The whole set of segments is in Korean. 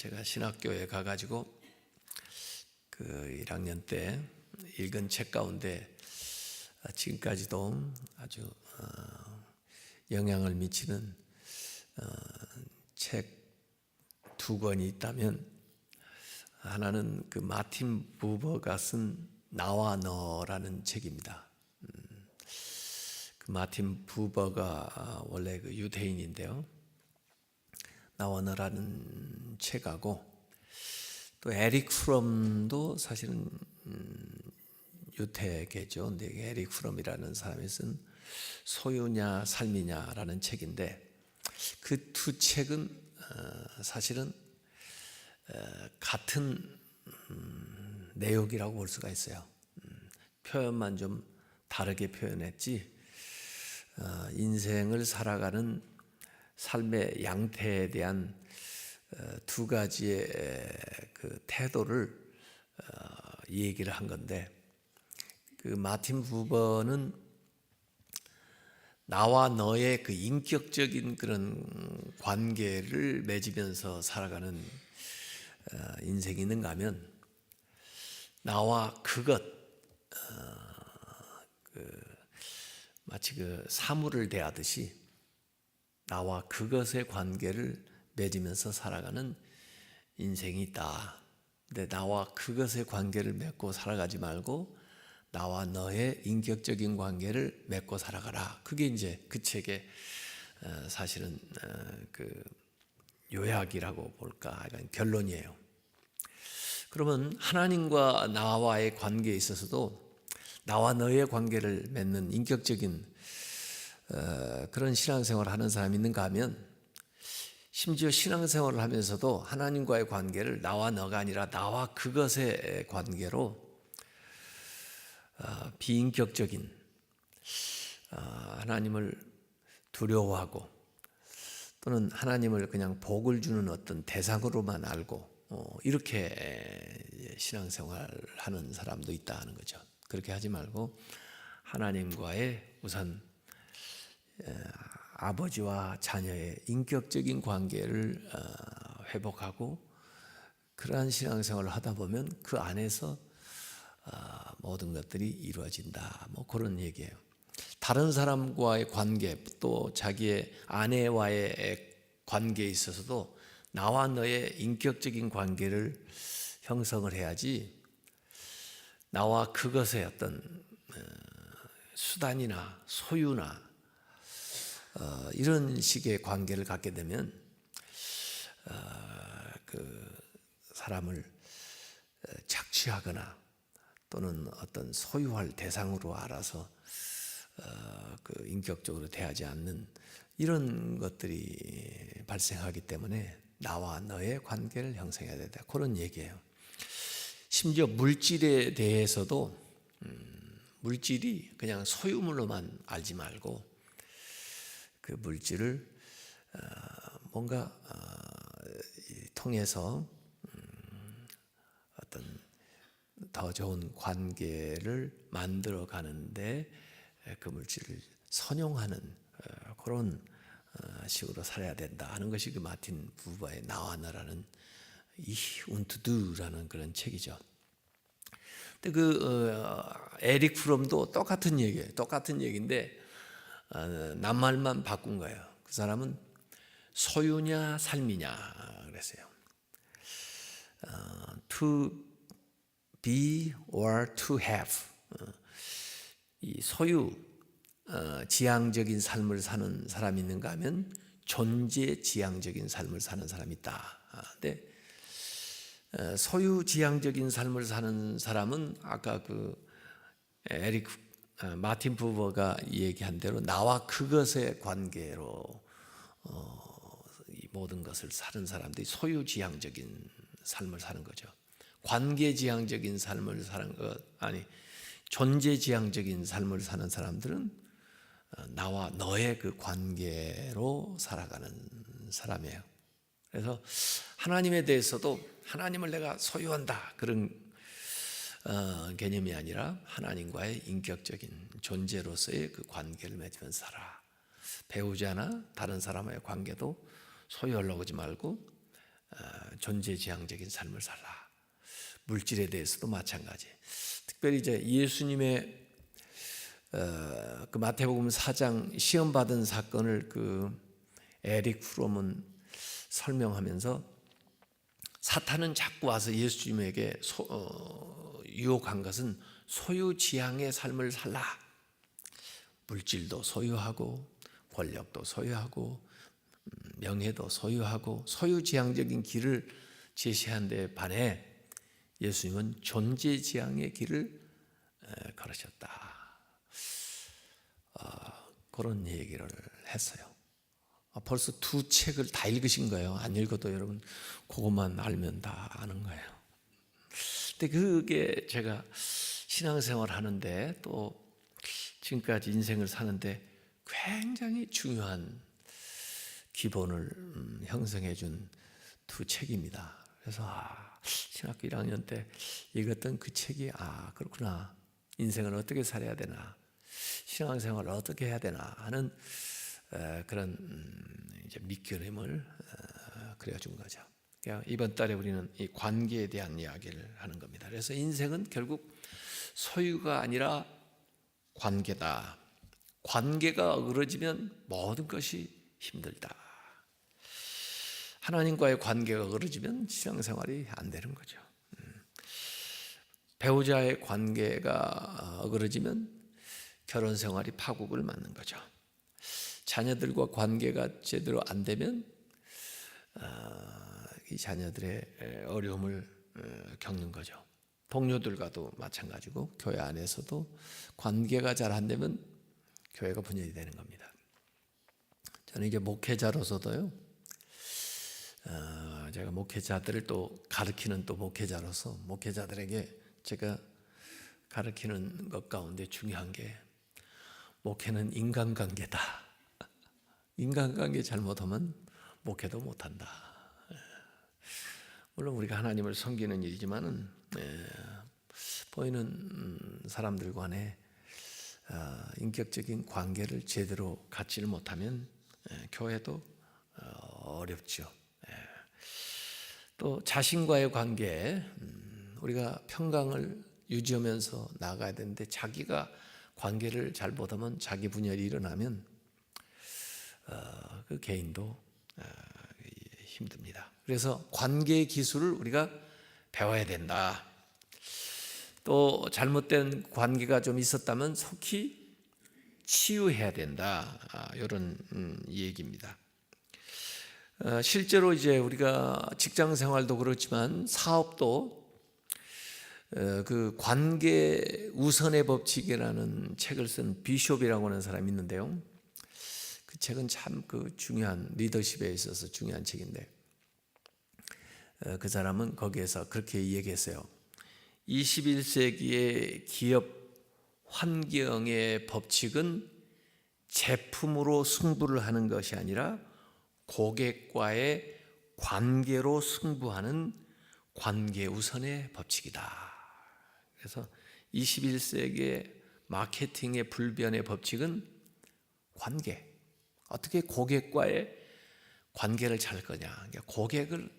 제가 신학교에 가가지고 그 1학년 때 읽은 책 가운데 지금까지도 아주 영향을 미치는 책 2권이 있다면, 하나는 그 마틴 부버가 쓴 나와 너라는 책입니다. 그 마틴 부버가 원래 그 유대인인데요. 나와 너라는 책하고, 또 에릭 프롬도 사실은 유태계죠. 근데 에릭 프롬이라는 사람이 쓴 소유냐 삶이냐라는 책인데, 그 두 책은 사실은 같은 내용이라고 볼 수가 있어요. 표현만 좀 다르게 표현했지, 인생을 살아가는 삶의 양태에 대한 두 가지의 그 태도를 얘기를 한 건데, 그 마틴 부버는 나와 너의 그 인격적인 그런 관계를 맺으면서 살아가는 인생이 있는가 하면, 나와 그것, 마치 그 사물을 대하듯이 나와 그것의 관계를 맺으면서 살아가는 인생이 있다. 근데 나와 그것의 관계를 맺고 살아가지 말고 나와 너의 인격적인 관계를 맺고 살아가라. 그게 이제 그 책의 사실은 그 요약이라고 볼까, 결론이에요. 그러면 하나님과 나와의 관계에 있어서도 나와 너의 관계를 맺는 인격적인 그런 신앙생활을 하는 사람이 있는가 하면, 심지어 신앙생활을 하면서도 하나님과의 관계를 나와 너가 아니라 나와 그것의 관계로 비인격적인, 하나님을 두려워하고 또는 하나님을 그냥 복을 주는 어떤 대상으로만 알고 이렇게 신앙생활을 하는 사람도 있다 하는 거죠. 그렇게 하지 말고 하나님과의 우선 아버지와 자녀의 인격적인 관계를 회복하고, 그러한 신앙생활을 하다 보면 그 안에서 모든 것들이 이루어진다. 뭐 그런 얘기예요. 다른 사람과의 관계, 또 자기의 아내와의 관계에 있어서도 나와 너의 인격적인 관계를 형성을 해야지, 나와 그것의 어떤 수단이나 소유나 이런 식의 관계를 갖게 되면 그 사람을 착취하거나 또는 어떤 소유할 대상으로 알아서 그 인격적으로 대하지 않는 이런 것들이 발생하기 때문에 나와 너의 관계를 형성해야 된다. 그런 얘기예요. 심지어 물질에 대해서도 물질이 그냥 소유물로만 알지 말고 그 물질을 뭔가 통해서 어떤 더 좋은 관계를 만들어 가는데 그 물질을 선용하는 그런 식으로 살아야 된다 하는 것이 그 마틴 부버의 나와 너라는 Ich und du라는 그런 책이죠. 근데 그 에릭 프롬도 똑같은 얘기예요. 똑같은 얘기인데 낱말만 바꾼 거예요. 그 사람은 소유냐 삶이냐 그랬어요. To be or to have. 이 소유, 지향적인 삶을 사는 사람이 있는가 하면 존재 지향적인 삶을 사는 사람이 있다. 근데 소유 지향적인 삶을 사는 사람은 아까 그 마틴 부버가 얘기한 대로 나와 그것의 관계로 이 모든 것을 사는 사람들이 소유 지향적인 삶을 사는 거죠. 관계 지향적인 삶을 사는 것, 아니 존재 지향적인 삶을 사는 사람들은 나와 너의 그 관계로 살아가는 사람이에요. 그래서 하나님에 대해서도 하나님을 내가 소유한다 그런 개념이 아니라 하나님과의 인격적인 존재로서의 그 관계를 맺으면서 살아. 배우자나 다른 사람과의 관계도 소유하려고 하지 말고 존재지향적인 삶을 살라. 물질에 대해서도 마찬가지. 특별히 이제 예수님의 그 마태복음 4장 시험 받은 사건을 그 에릭 프롬은 설명하면서 사탄은 자꾸 와서 예수님에게 유혹한 것은 소유지향의 삶을 살라. 물질도 소유하고 권력도 소유하고 명예도 소유하고 소유지향적인 길을 제시한 데 반해 예수님은 존재지향의 길을 걸으셨다. 그런 얘기를 했어요. 벌써 두 책을 다 읽으신 거예요. 안 읽어도 여러분 그것만 알면 다 아는 거예요. 근데 그게 제가 신앙생활 하는데 또 지금까지 인생을 사는데 굉장히 중요한 기본을 형성해 준 두 책입니다. 그래서 신학교 1학년 때 읽었던 그 책이 그렇구나. 인생을 어떻게 살아야 되나. 신앙생활을 어떻게 해야 되나 하는 그런 이제 밑그림을 그려준 거죠. 이번 달에 우리는 이 관계에 대한 이야기를 하는 겁니다. 그래서 인생은 결국 소유가 아니라 관계다. 관계가 어그러지면 모든 것이 힘들다. 하나님과의 관계가 어그러지면 신앙생활이 안 되는 거죠. 배우자의 관계가 어그러지면 결혼생활이 파국을 맞는 거죠. 자녀들과 관계가 제대로 안 되면 이 자녀들의 어려움을 겪는 거죠. 동료들과도 마찬가지고 교회 안에서도 관계가 잘 안 되면 교회가 분열이 되는 겁니다. 저는 이제 목회자로서도요. 제가 목회자들을 또 가르치는 또 목회자로서 목회자들에게 제가 가르치는 것 가운데 중요한 게 목회는 인간관계다. 인간관계 잘못하면 목회도 못한다. 물론 우리가 하나님을 섬기는 일이지만은 보이는 사람들 간에 인격적인 관계를 제대로 갖지를 못하면 교회도 어렵죠. 또 자신과의 관계, 우리가 평강을 유지하면서 나아가야 되는데 자기가 관계를 잘 못하면 자기 분열이 일어나면 그 개인도 힘듭니다. 그래서 관계 기술을 우리가 배워야 된다. 또 잘못된 관계가 좀 있었다면 속히 치유해야 된다. 이런 얘기입니다. 실제로 이제 우리가 직장 생활도 그렇지만 사업도 그 관계 우선의 법칙이라는 책을 쓴 비숍이라고 하는 사람이 있는데요. 그 책은 참 그 중요한 리더십에 있어서 중요한 책인데 그 사람은 거기에서 그렇게 얘기했어요. 21세기의 기업 환경의 법칙은 제품으로 승부를 하는 것이 아니라 고객과의 관계로 승부하는 관계 우선의 법칙이다. 그래서 21세기의 마케팅의 불변의 법칙은 관계. 어떻게 고객과의 관계를 잘 거냐. 그러니까 고객을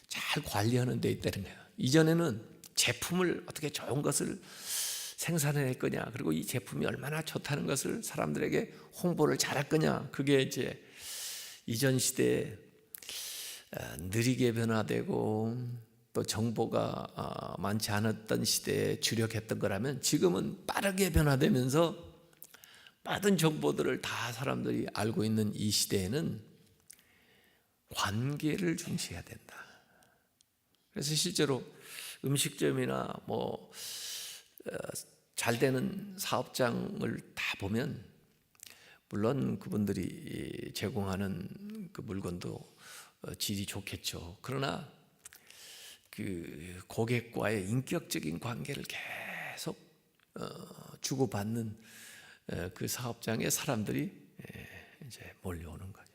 잘 관리하는 데 있다는 거예요. 이전에는 제품을 어떻게 좋은 것을 생산해낼 거냐. 그리고 이 제품이 얼마나 좋다는 것을 사람들에게 홍보를 잘할 거냐. 그게 이제 이전 시대에 느리게 변화되고 또 정보가 많지 않았던 시대에 주력했던 거라면 지금은 빠르게 변화되면서 모든 정보들을 다 사람들이 알고 있는 이 시대에는 관계를 중시해야 된다. 그래서 실제로 음식점이나 잘 되는 사업장을 다 보면 물론 그분들이 제공하는 그 물건도 질이 좋겠죠. 그러나 그 고객과의 인격적인 관계를 계속 주고받는 그 사업장에 사람들이 이제 몰려오는 거죠.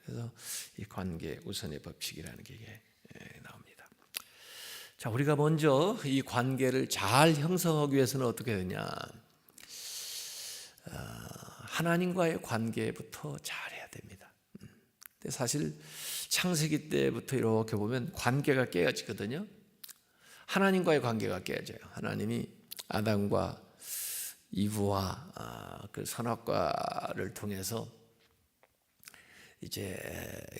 그래서 이 관계 우선의 법칙이라는 게 이게 나옵니다. 자, 우리가 먼저 이 관계를 잘 형성하기 위해서는 어떻게 되냐? 하나님과의 관계부터 잘해야 됩니다. 근데 사실 창세기 때부터 이렇게 보면 관계가 깨어지거든요. 하나님과의 관계가 깨어져요. 하나님이 아담과 이브와 그 선악과를 통해서 이제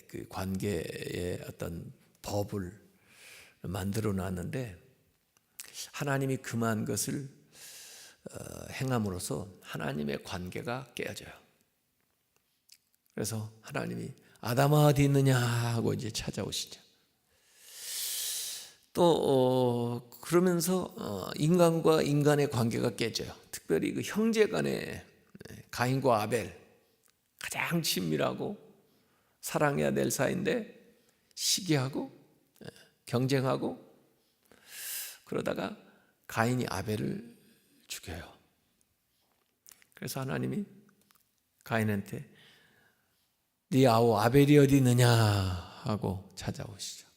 그 관계의 어떤 법을 만들어 놨는데, 하나님이 금한 것을 행함으로써 하나님의 관계가 깨어져요. 그래서 하나님이 아담아 어디 있느냐 하고 이제 찾아오시죠. 또 그러면서 인간과 인간의 관계가 깨져요. 특별히 그 형제 간의, 가인과 아벨, 가장 친밀하고 사랑해야 될 사이인데 시기하고 경쟁하고, 그러다가 가인이 아벨을 죽여요. 그래서 하나님이 가인한테 네 아우 아벨이 어디 있느냐 하고 찾아오시죠.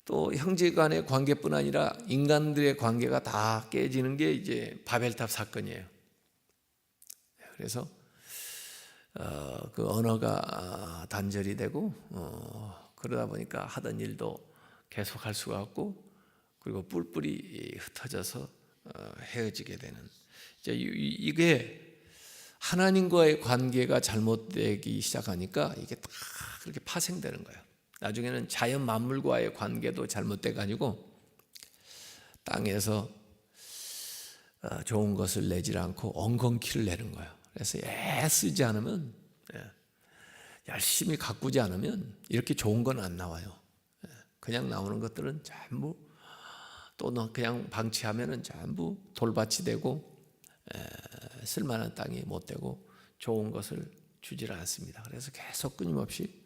또 형제 간의 관계뿐 아니라 인간들의 관계가 다 깨지는 게 이제 바벨탑 사건이에요. 그래서 그 언어가 단절이 되고 그러다 보니까 하던 일도 계속할 수가 없고, 그리고 뿔뿔이 흩어져서 헤어지게 되는, 이게 하나님과의 관계가 잘못되기 시작하니까 이게 다 그렇게 파생되는 거예요. 나중에는 자연 만물과의 관계도 잘못돼 가지고 땅에서 좋은 것을 내질 않고 엉겅퀴를 내는 거예요. 그래서 애쓰지 않으면, 열심히 가꾸지 않으면 이렇게 좋은 건 안 나와요. 그냥 나오는 것들은 전부, 또는 그냥 방치하면은 전부 돌밭이 되고 쓸만한 땅이 못 되고 좋은 것을 주질 않습니다. 그래서 계속 끊임없이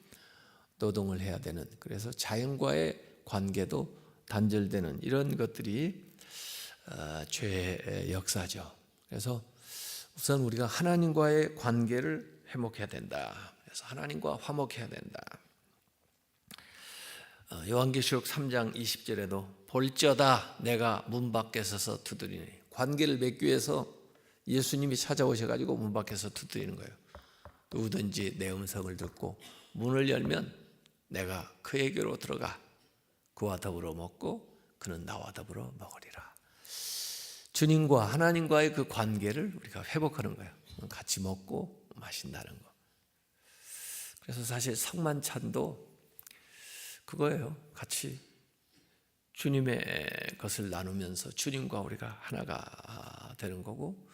노동을 해야 되는, 그래서 자연과의 관계도 단절되는 이런 것들이 죄의 역사죠. 그래서 우선 우리가 하나님과의 관계를 회복해야 된다. 그래서 하나님과 화목해야 된다. 요한계시록 3장 20절에도 볼지어다 내가 문 밖에 서서 두드리니, 관계를 맺기 위해서 예수님이 찾아오셔가지고 문 밖에서 두드리는 거예요. 누구든지 내 음성을 듣고 문을 열면 내가 그에게로 들어가 그와 더불어 먹고 그는 나와 더불어 먹으리라. 주님과 하나님과의 그 관계를 우리가 회복하는 거예요. 같이 먹고 마신다는 거. 그래서 사실 성만찬도 그거예요. 같이 주님의 것을 나누면서 주님과 우리가 하나가 되는 거고,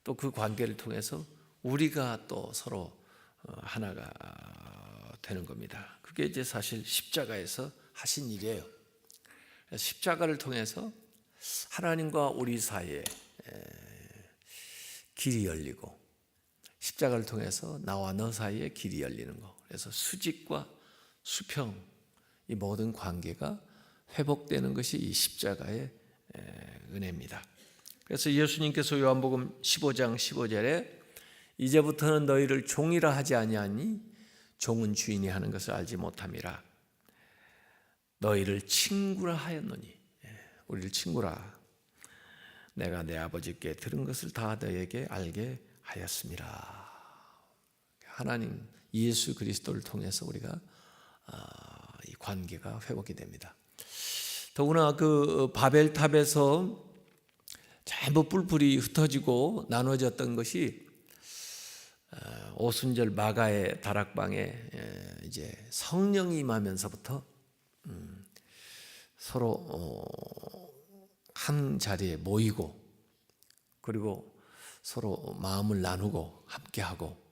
또 그 관계를 통해서 우리가 또 서로 하나가 되는 겁니다. 그게 이제 사실 십자가에서 하신 일이에요. 십자가를 통해서 하나님과 우리 사이에 길이 열리고, 십자가를 통해서 나와 너 사이에 길이 열리는 거. 그래서 수직과 수평, 이 모든 관계가 회복되는 것이 이 십자가의 은혜입니다. 그래서 예수님께서 요한복음 15장 15절에 이제부터는 너희를 종이라 하지 아니하니 종은 주인이 하는 것을 알지 못함이라. 너희를 친구라 하였노니, 우리를 친구라. 내가 내 아버지께 들은 것을 다 너희에게 알게 하였습니다. 하나님 예수 그리스도를 통해서 우리가 이 관계가 회복이 됩니다. 더구나 그 바벨탑에서 전부 뿔뿔이 흩어지고 나눠졌던 것이 오순절 마가의 다락방에 이제 성령이 임하면서부터 서로 한 자리에 모이고, 그리고 서로 마음을 나누고 함께하고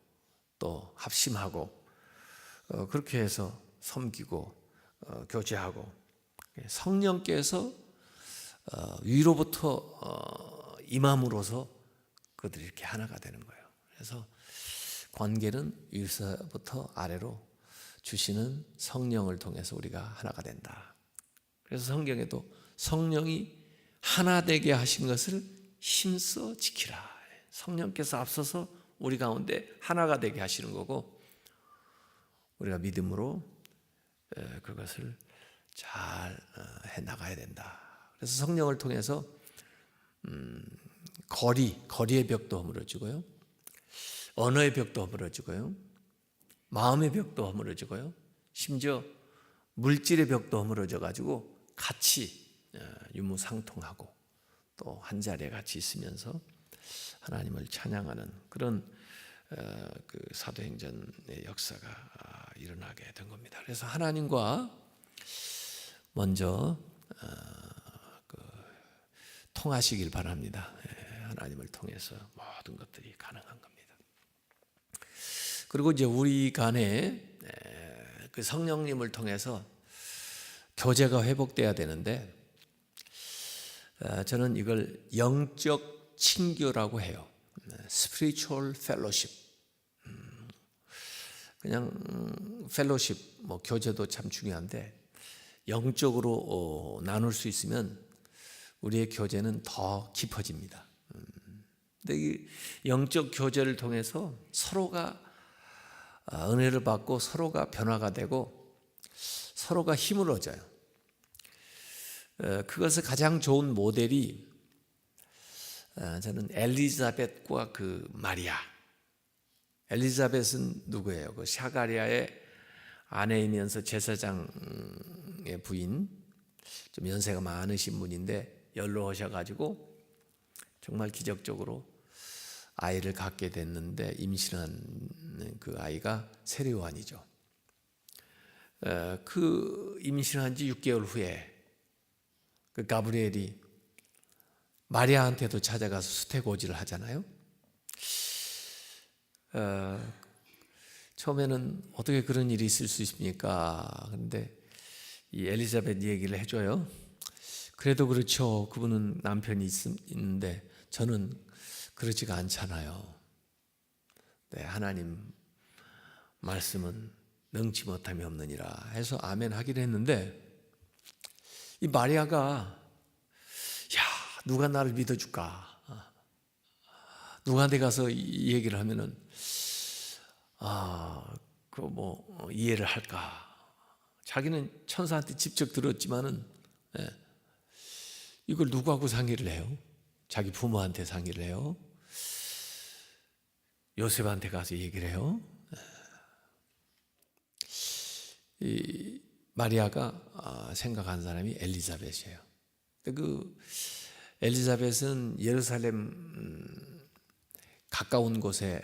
또 합심하고 그렇게 해서 섬기고 교제하고, 성령께서 위로부터 임함으로써 그들이 이렇게 하나가 되는 거예요. 그래서 관계는 위에서부터 아래로 주시는 성령을 통해서 우리가 하나가 된다. 그래서 성경에도 성령이 하나 되게 하신 것을 힘써 지키라. 성령께서 앞서서 우리 가운데 하나가 되게 하시는 거고, 우리가 믿음으로 그것을 잘 해나가야 된다. 그래서 성령을 통해서 거리의 벽도 허물어지고요, 언어의 벽도 허물어지고요, 마음의 벽도 허물어지고요, 심지어 물질의 벽도 허물어져 가지고 같이 유무상통하고 또 한 자리에 같이 있으면서 하나님을 찬양하는 그런 그 사도행전의 역사가 일어나게 된 겁니다. 그래서 하나님과 먼저 통하시길 바랍니다. 하나님을 통해서 모든 것들이 가능한 겁니다. 그리고 이제 우리 간에 그 성령님을 통해서 교제가 회복돼야 되는데 저는 이걸 영적 친교라고 해요. Spiritual Fellowship. 그냥 펠로십, 교제도 참 중요한데 영적으로 나눌 수 있으면 우리의 교제는 더 깊어집니다. 근데 이 영적 교제를 통해서 서로가 은혜를 받고 서로가 변화가 되고 서로가 힘을 얻어요. 그것을 가장 좋은 모델이 저는 엘리자벳과 그 마리아. 엘리자벳은 누구예요? 그 샤가리아의 아내이면서 제사장의 부인, 좀 연세가 많으신 분인데 연로하셔가지고 정말 기적적으로 아이를 갖게 됐는데 임신한 그 아이가 세례요한이죠. 그 임신한 지 6개월 후에 그 가브리엘이 마리아한테도 찾아가서 수태고지를 하잖아요. 처음에는 어떻게 그런 일이 있을 수 있습니까? 그런데 이 엘리자벳 얘기를 해줘요. 그래도 그렇죠. 그분은 남편이 있는데 저는 그렇지가 않잖아요. 네, 하나님 말씀은 능치 못함이 없느니라 해서 아멘 하기로 했는데 이 마리아가 누가 나를 믿어줄까? 누구한테 가서 이 얘기를 하면은 이해를 할까? 자기는 천사한테 직접 들었지만은 이걸 누구하고 상의를 해요? 자기 부모한테 상의를 해요? 요셉한테 가서 얘기를 해요? 이 마리아가 생각한 사람이 엘리자벳이에요. 그 엘리자벳은 예루살렘 가까운 곳에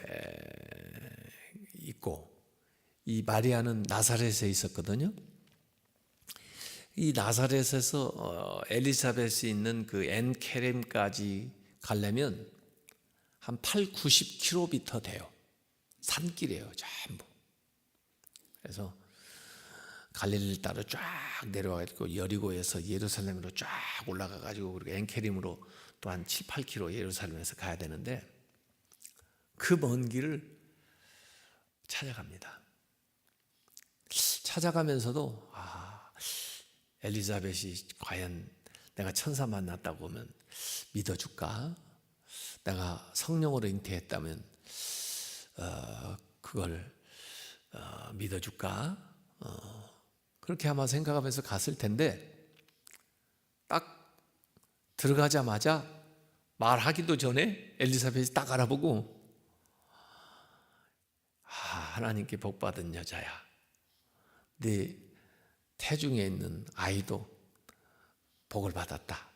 있고 이 마리아는 나사렛에 있었거든요. 이 나사렛에서 엘리자벳이 있는 그 엔케렘까지 가려면 한 80-90km 돼요. 산길이에요, 전부. 그래서 갈릴리를 따라 쫙 내려와가지고 여리고에서 예루살렘으로 쫙 올라가가지고 그리고 엔케림으로 또 한 7-8km 예루살렘에서 가야 되는데 그 먼 길을 찾아갑니다. 찾아가면서도 엘리자벳이 과연 내가 천사 만났다고 하면 믿어줄까? 내가 성령으로 잉태했다면 그걸 믿어줄까? 그렇게 아마 생각하면서 갔을 텐데 딱 들어가자마자 말하기도 전에 엘리사벳이 딱 알아보고 하나님께 복받은 여자야. 네 태중에 있는 아이도 복을 받았다.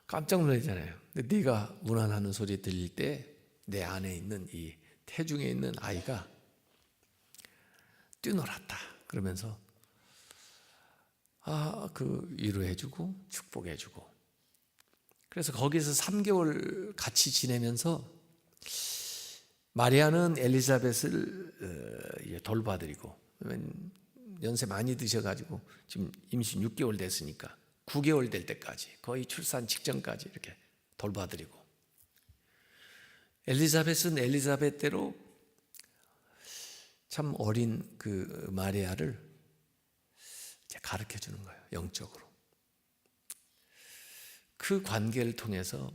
깜짝 놀라잖아요. 근데 네가 문안하는 소리 들릴 때 내 안에 있는 이 태중에 있는 아이가 뛰놀았다. 그러면서 그 위로해주고 축복해주고. 그래서 거기서 3개월 같이 지내면서 마리아는 엘리자벳을 돌봐드리고 연세 많이 드셔가지고 지금 임신 6개월 됐으니까 9개월 될 때까지 거의 출산 직전까지 이렇게 돌봐드리고 엘리자벳은 엘리자벳대로 참 어린 그 마리아를 가르쳐 주는 거예요. 영적으로. 그 관계를 통해서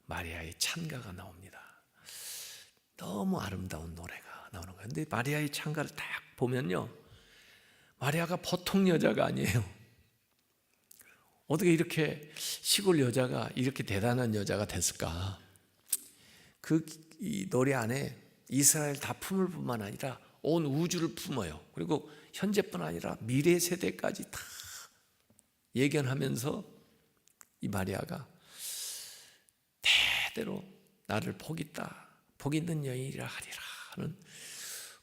마리아의 찬가가 나옵니다. 너무 아름다운 노래가 나오는 거예요. 근데 마리아의 찬가를 딱 보면요, 마리아가 보통 여자가 아니에요. 어떻게 이렇게 시골 여자가 이렇게 대단한 여자가 됐을까? 이 노래 안에 이스라엘 다 품을 뿐만 아니라 온 우주를 품어요. 그리고 현재뿐 아니라 미래 세대까지 다 예견하면서 이 마리아가 대대로 나를 복 있는 여인이라 하리라 하는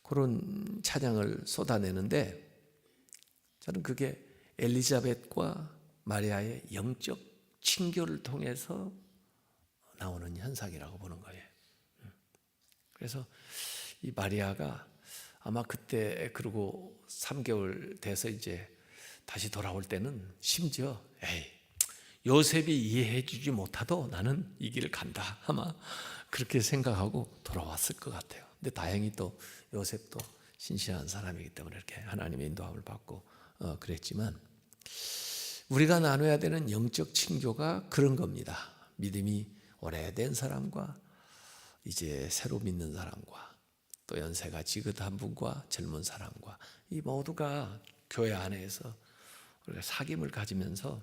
그런 찬양을 쏟아내는데, 저는 그게 엘리자벳과 마리아의 영적 친교를 통해서 나오는 현상이라고 보는 거예요. 그래서 이 마리아가 아마 그때, 그리고 3개월 돼서 이제 다시 돌아올 때는 심지어 요셉이 이해해 주지 못하도 나는 이 길을 간다, 아마 그렇게 생각하고 돌아왔을 것 같아요. 근데 다행히 또 요셉도 신실한 사람이기 때문에 이렇게 하나님의 인도함을 받고 그랬지만, 우리가 나눠야 되는 영적 친교가 그런 겁니다. 믿음이 오래된 사람과 이제 새로 믿는 사람과 또 연세가 지긋한 분과 젊은 사람과, 이 모두가 교회 안에서 우리가 사귐을 가지면서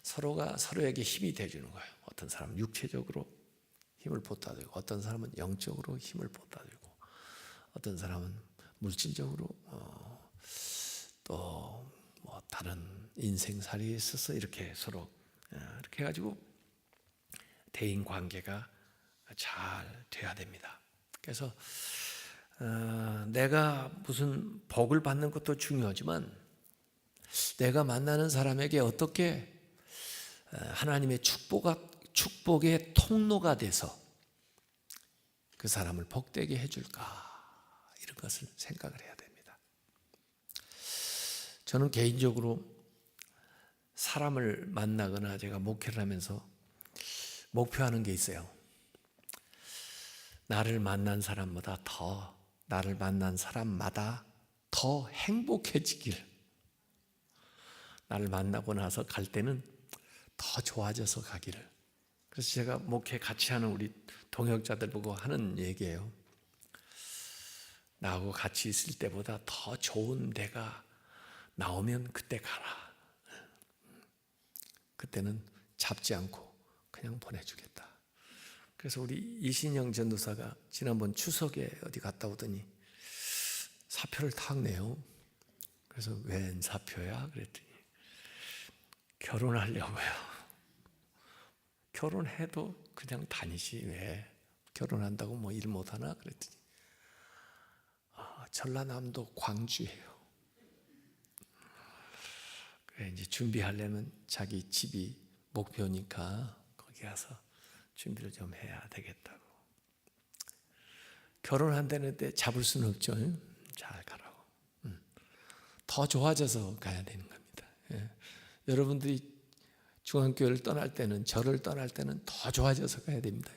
서로가 서로에게 힘이 되어주는 거예요. 어떤 사람은 육체적으로 힘을 보따들고, 어떤 사람은 영적으로 힘을 보따들고, 어떤 사람은 물질적으로 또 뭐 다른 인생살이에 있어서 이렇게 서로 이렇게 해가지고 대인 관계가 잘 돼야 됩니다. 그래서 내가 무슨 복을 받는 것도 중요하지만, 내가 만나는 사람에게 어떻게 하나님의 축복의 통로가 돼서 그 사람을 복되게 해줄까, 이런 것을 생각을 해야 됩니다. 저는 개인적으로 사람을 만나거나 제가 목회를 하면서 목표하는 게 있어요. 나를 만난 사람마다 더 행복해지길, 나를 만나고 나서 갈 때는 더 좋아져서 가기를. 그래서 제가 목회 같이 하는 우리 동역자들 보고 하는 얘기예요. 나하고 같이 있을 때보다 더 좋은 데가 나오면 그때 가라. 그때는 잡지 않고 그냥 보내주겠다. 그래서 우리 이신영 전도사가 지난번 추석에 어디 갔다 오더니 사표를 탁 내요. 그래서 웬 사표야? 그랬더니 결혼하려고요. 결혼해도 그냥 다니시 왜 결혼한다고 뭐 일 못하나? 그랬더니 전라남도 광주예요. 그래 이제 준비하려면 자기 집이 목표니까 거기 가서 준비를 좀 해야 되겠다고. 결혼한다는데 잡을 수는 없죠. 잘 가라고. 더 좋아져서 가야 되는 겁니다. 여러분들이 중앙교회를 떠날 때는, 저를 떠날 때는 더 좋아져서 가야 됩니다.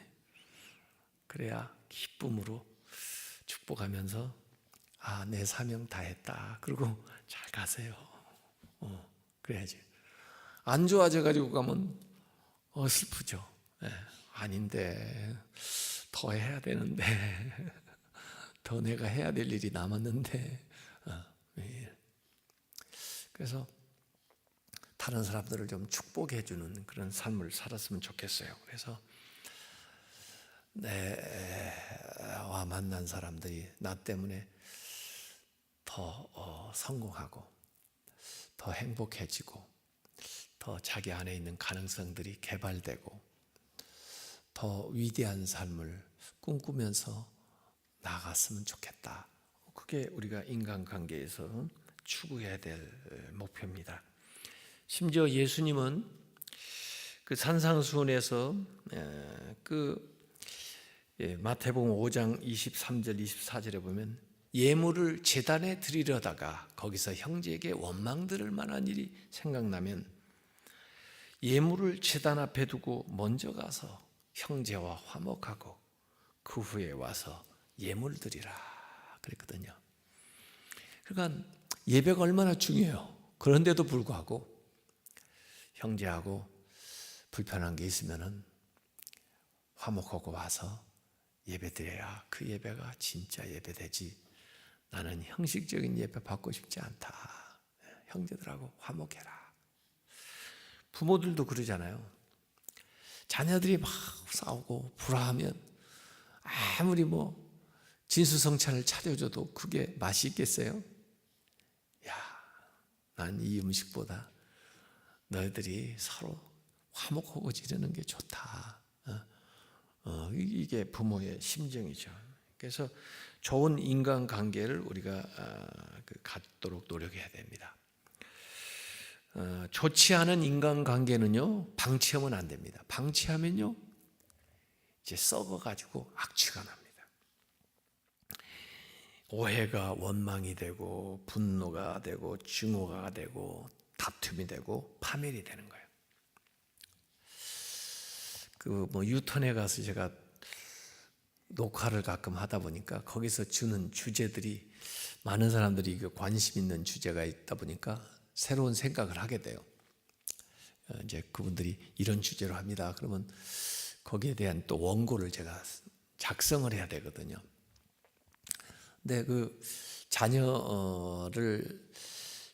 그래야 기쁨으로 축복하면서 내 사명 다 했다, 그리고 잘 가세요. 그래야지. 안 좋아져가지고 가면 슬프죠. 아닌데 더 해야 되는데 더 내가 해야 될 일이 남았는데. 그래서 다른 사람들을 좀 축복해 주는 그런 삶을 살았으면 좋겠어요. 그래서 내와 만난 사람들이 나 때문에 더 성공하고 더 행복해지고 더 자기 안에 있는 가능성들이 개발되고 더 위대한 삶을 꿈꾸면서 나아갔으면 좋겠다. 그게 우리가 인간관계에서 추구해야 될 목표입니다. 심지어 예수님은 그 산상수훈에서 마태복음 5장 23절 24절에 보면, 예물을 제단에 드리려다가 거기서 형제에게 원망들을 만한 일이 생각나면 예물을 제단 앞에 두고 먼저 가서 형제와 화목하고 그 후에 와서 예물 드리라 그랬거든요. 그러니까 예배가 얼마나 중요해요. 그런데도 불구하고 형제하고 불편한 게 있으면은 화목하고 와서 예배드려야 그 예배가 진짜 예배되지, 나는 형식적인 예배 받고 싶지 않다. 형제들하고 화목해라. 부모들도 그러잖아요. 자녀들이 막 싸우고 불화하면 아무리 진수성찬을 차려줘도 그게 맛이 있겠어요? 야, 난 이 음식보다 너희들이 서로 화목하고 지내는 게 좋다. 이게 부모의 심정이죠. 그래서 좋은 인간관계를 우리가 갖도록 노력해야 됩니다. 좋지 않은 인간관계는요, 방치하면 안 됩니다. 방치하면요, 이제 썩어가지고 악취가 납니다. 오해가 원망이 되고, 분노가 되고, 증오가 되고, 다툼이 되고, 파멸이 되는 거예요. 유턴에 가서 제가 녹화를 가끔 하다 보니까 거기서 주는 주제들이 많은 사람들이 관심 있는 주제가 있다 보니까 새로운 생각을 하게 돼요. 이제 그분들이 이런 주제로 합니다. 그러면 거기에 대한 또 원고를 제가 작성을 해야 되거든요. 근데 자녀를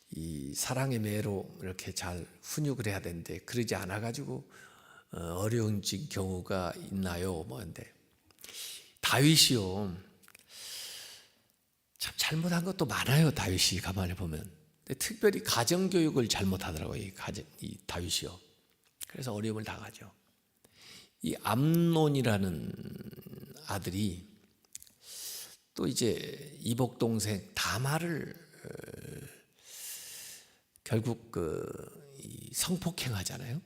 이 사랑의 매로 이렇게 잘 훈육을 해야 되는데 그러지 않아 가지고 어려운 경우가 있나요? 근데 다윗이요, 참 잘못한 것도 많아요. 다윗이 가만히 보면. 근데 특별히 가정교육을 잘못하더라고요. 이 다윗이요. 그래서 어려움을 당하죠. 이 암논이라는 아들이 또 이제 이복 동생 다말을 결국 성폭행하잖아요.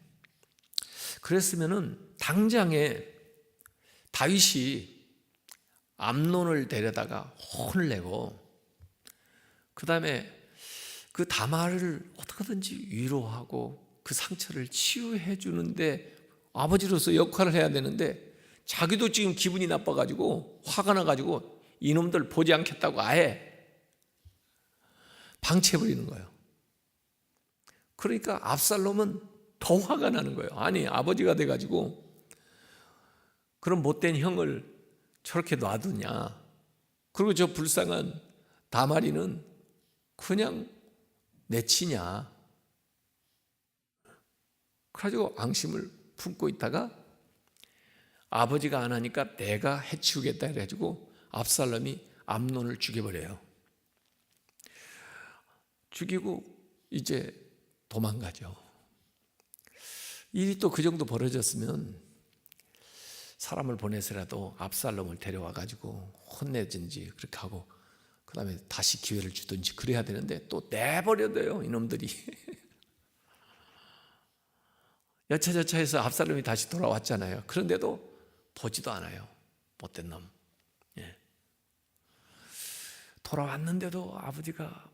그랬으면은 당장에 다윗이 암논을 데려다가 혼을 내고 그 다음에 그 다말을 어떻게든지 위로하고 그 상처를 치유해 주는데 아버지로서 역할을 해야 되는데 자기도 지금 기분이 나빠가지고 화가 나가지고 이놈들 보지 않겠다고 아예 방치해버리는 거예요. 그러니까 압살롬은 더 화가 나는 거예요. 아니, 아버지가 돼가지고 그런 못된 형을 저렇게 놔두냐. 그리고 저 불쌍한 다말이는 그냥 내치냐. 그래가지고 앙심을 품고 있다가 아버지가 안 하니까 내가 해치우겠다 해가지고 압살롬이 암논을 죽여버려요. 죽이고 이제 도망가죠. 일이 또 그 정도 벌어졌으면 사람을 보내서라도 압살롬을 데려와 가지고 혼내든지 그렇게 하고 그 다음에 다시 기회를 주든지 그래야 되는데 또 내버려둬요, 이놈들이. 여차저차해서 압살롬이 다시 돌아왔잖아요. 그런데도 보지도 않아요, 못된 놈. 돌아왔는데도 아버지가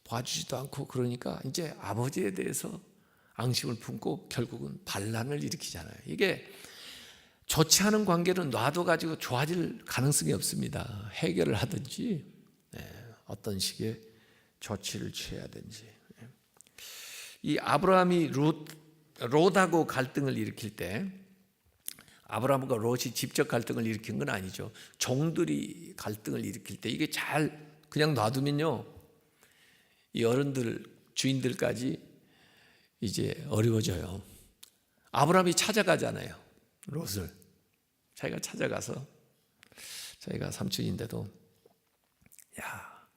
봐주지도 않고 그러니까 이제 아버지에 대해서 앙심을 품고 결국은 반란을 일으키잖아요. 이게 좋지 않은 관계는 놔둬가지고 좋아질 가능성이 없습니다. 해결을 하든지 어떤 식의 조치를 취해야든지. 이 아브라함이 롯하고 갈등을 일으킬 때 아브라함과 롯이 직접 갈등을 일으킨 건 아니죠. 종들이 갈등을 일으킬 때 이게 잘 그냥 놔두면요, 이 어른들 주인들까지 이제 어려워져요. 아브라함이 찾아가잖아요, 롯을. 자기가 찾아가서 자기가 삼촌인데도 야,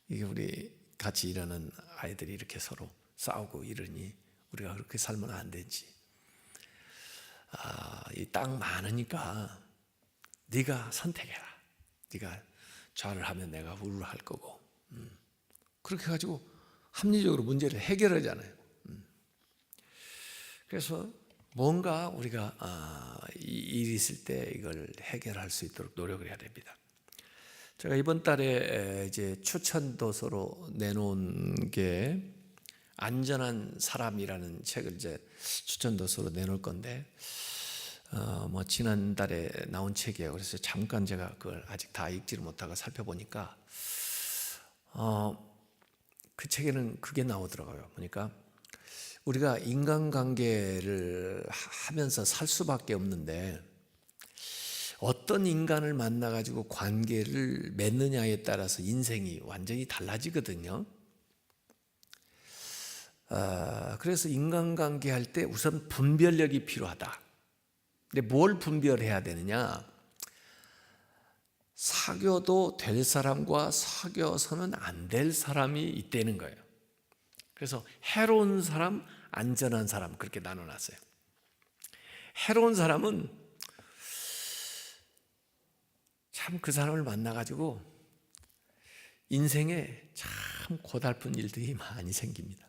이게 우리 같이 일하는 아이들이 이렇게 서로 싸우고 이러니 우리가 그렇게 살면 안 되지. 이 땅 많으니까 네가 선택해라. 네가 좌를 하면 내가 우를 할 거고. 그렇게 해가지고 합리적으로 문제를 해결하잖아요. 그래서 뭔가 우리가 일이 있을 때 이걸 해결할 수 있도록 노력을 해야 됩니다. 제가 이번 달에 이제 추천 도서로 내놓은 게 안전한 사람이라는 책을 이제 추천 도서로 내놓을 건데, 지난달에 나온 책이에요. 그래서 잠깐 제가 그걸 아직 다 읽지를 못하고 살펴보니까 그 책에는 그게 나오더라고요. 보니까 우리가 인간관계를 하면서 살 수밖에 없는데 어떤 인간을 만나가지고 관계를 맺느냐에 따라서 인생이 완전히 달라지거든요. 그래서 인간관계 할 때 우선 분별력이 필요하다. 근데 뭘 분별해야 되느냐? 사귀어도 될 사람과 사귀어서는 안 될 사람이 있다는 거예요. 그래서 해로운 사람, 안전한 사람 그렇게 나눠놨어요. 해로운 사람은 참 그 사람을 만나가지고 인생에 참 고달픈 일들이 많이 생깁니다.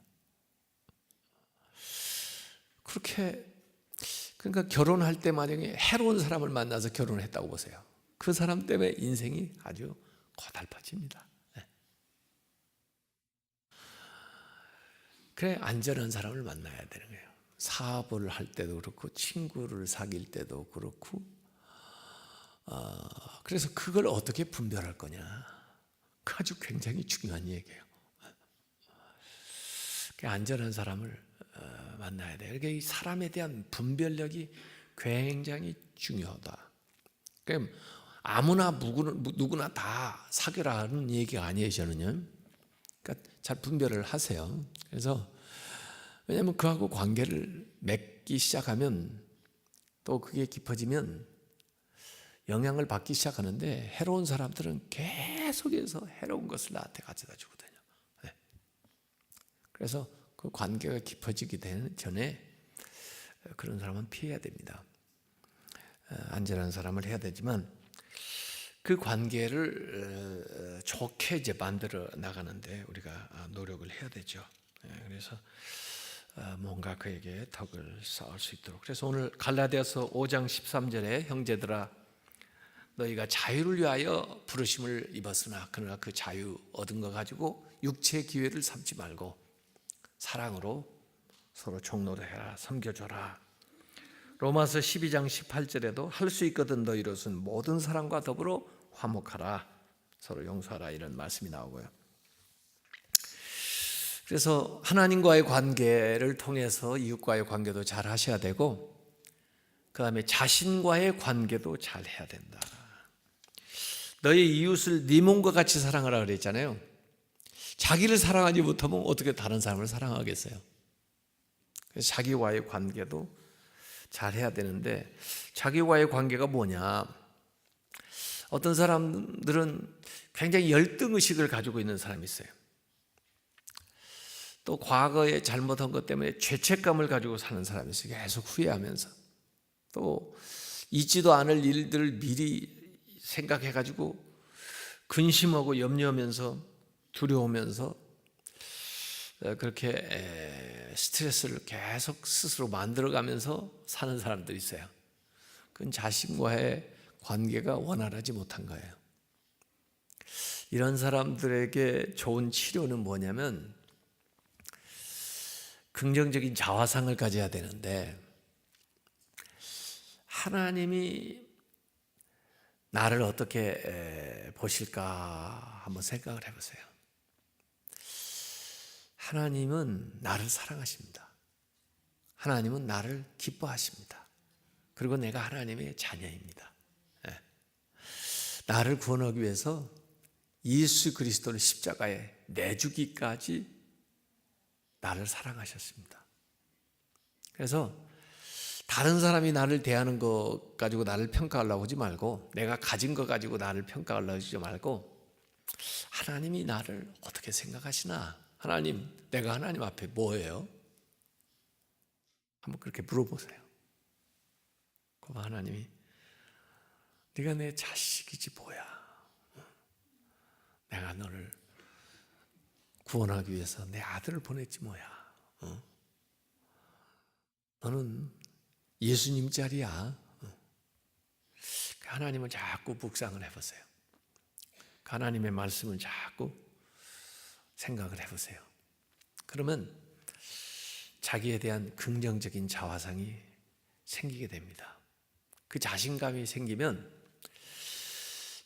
그러니까 결혼할 때 만약에 해로운 사람을 만나서 결혼을 했다고 보세요. 그 사람 때문에 인생이 아주 고달파집니다. 그래, 안전한 사람을 만나야 되는 거예요. 사업을 할 때도 그렇고 친구를 사귈 때도 그렇고. 그래서 그걸 어떻게 분별할 거냐, 그 아주 굉장히 중요한 얘기예요. 안전한 사람을 만나야 돼요. 그러니까 이 사람에 대한 분별력이 굉장히 중요하다. 그러니까 아무나 누구나 다 사귀라는 얘기가 아니에요, 저는요. 그러니까 잘 분별을 하세요. 그래서 왜냐하면 그하고 관계를 맺기 시작하면 또 그게 깊어지면 영향을 받기 시작하는데, 해로운 사람들은 계속해서 해로운 것을 나한테 가져다 주거든요. 그래서 그 관계가 깊어지기 전에 그런 사람은 피해야 됩니다. 안전한 사람을 해야 되지만 그 관계를 좋게 이제 만들어 나가는데 우리가 노력을 해야 되죠. 그래서 뭔가 그에게 덕을 쌓을 수 있도록. 그래서 오늘 갈라디아서 5장 13절에 형제들아 너희가 자유를 위하여 부르심을 입었으나 그러나 그 자유 얻은 거 가지고 육체의 기회를 삼지 말고 사랑으로 서로 종로를 해라, 섬겨줘라. 로마서 12장 18절에도 할 수 있거든 너희로서는 모든 사람과 더불어 화목하라, 서로 용서하라, 이런 말씀이 나오고요. 그래서 하나님과의 관계를 통해서 이웃과의 관계도 잘 하셔야 되고, 그 다음에 자신과의 관계도 잘 해야 된다. 너희 이웃을 네 몸과 같이 사랑하라 그랬잖아요. 자기를 사랑하지 못하면 어떻게 다른 사람을 사랑하겠어요? 그래서 자기와의 관계도 잘 해야 되는데, 자기와의 관계가 뭐냐? 어떤 사람들은 굉장히 열등의식을 가지고 있는 사람이 있어요. 또 과거에 잘못한 것 때문에 죄책감을 가지고 사는 사람이 있어요. 계속 후회하면서. 또 있지도 않을 일들을 미리 생각해가지고 근심하고 염려하면서 두려우면서 그렇게 스트레스를 계속 스스로 만들어가면서 사는 사람들이 있어요. 그건 자신과의 관계가 원활하지 못한 거예요. 이런 사람들에게 좋은 치료는 뭐냐면 긍정적인 자화상을 가져야 되는데, 하나님이 나를 어떻게 보실까 한번 생각을 해보세요. 하나님은 나를 사랑하십니다. 하나님은 나를 기뻐하십니다. 그리고 내가 하나님의 자녀입니다. 나를 구원하기 위해서 예수 그리스도를 십자가에 내주기까지 나를 사랑하셨습니다. 그래서 다른 사람이 나를 대하는 것 가지고 나를 평가하려고 하지 말고, 내가 가진 것 가지고 나를 평가하려고 하지 말고, 하나님이 나를 어떻게 생각하시나? 하나님, 내가 하나님 앞에 뭐예요? 한번 그렇게 물어보세요. 그럼 하나님이 네가 내 자식이지 뭐야. 내가 너를 구원하기 위해서 내 아들을 보냈지 뭐야. 너는 예수님 자리야. 하나님은 자꾸 묵상을 해보세요. 하나님의 말씀을 자꾸 생각을 해보세요. 그러면 자기에 대한 긍정적인 자화상이 생기게 됩니다. 그 자신감이 생기면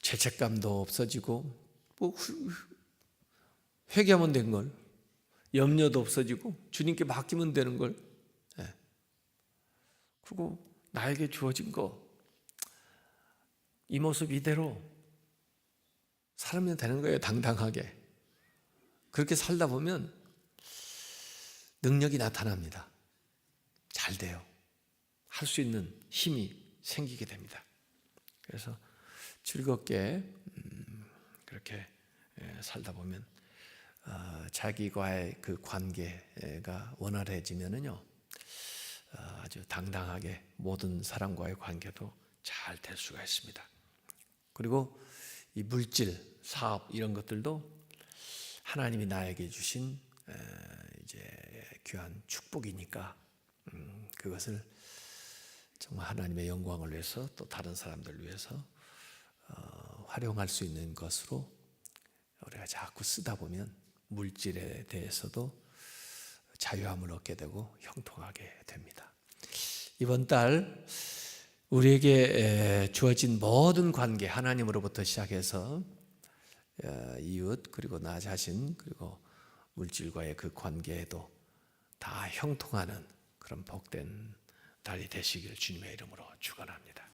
죄책감도 없어지고, 회개하면 된 걸, 염려도 없어지고, 주님께 맡기면 되는 걸, 그리고 나에게 주어진 거, 이 모습 이대로 살면 되는 거예요. 당당하게. 그렇게 살다 보면 능력이 나타납니다. 잘 돼요. 할 수 있는 힘이 생기게 됩니다. 그래서 즐겁게 그렇게 살다 보면 자기와의 그 관계가 원활해지면은요, 아주 당당하게 모든 사람과의 관계도 잘 될 수가 있습니다. 그리고 이 물질, 사업 이런 것들도 하나님이 나에게 주신 이제 귀한 축복이니까 그것을 정말 하나님의 영광을 위해서 또 다른 사람들을 위해서 활용할 수 있는 것으로 우리가 자꾸 쓰다 보면 물질에 대해서도 자유함을 얻게 되고 형통하게 됩니다. 이번 달 우리에게 주어진 모든 관계, 하나님으로부터 시작해서 이웃 그리고 나 자신 그리고 물질과의 그 관계에도 다 형통하는 그런 복된 달이 되시길 주님의 이름으로 축원합니다.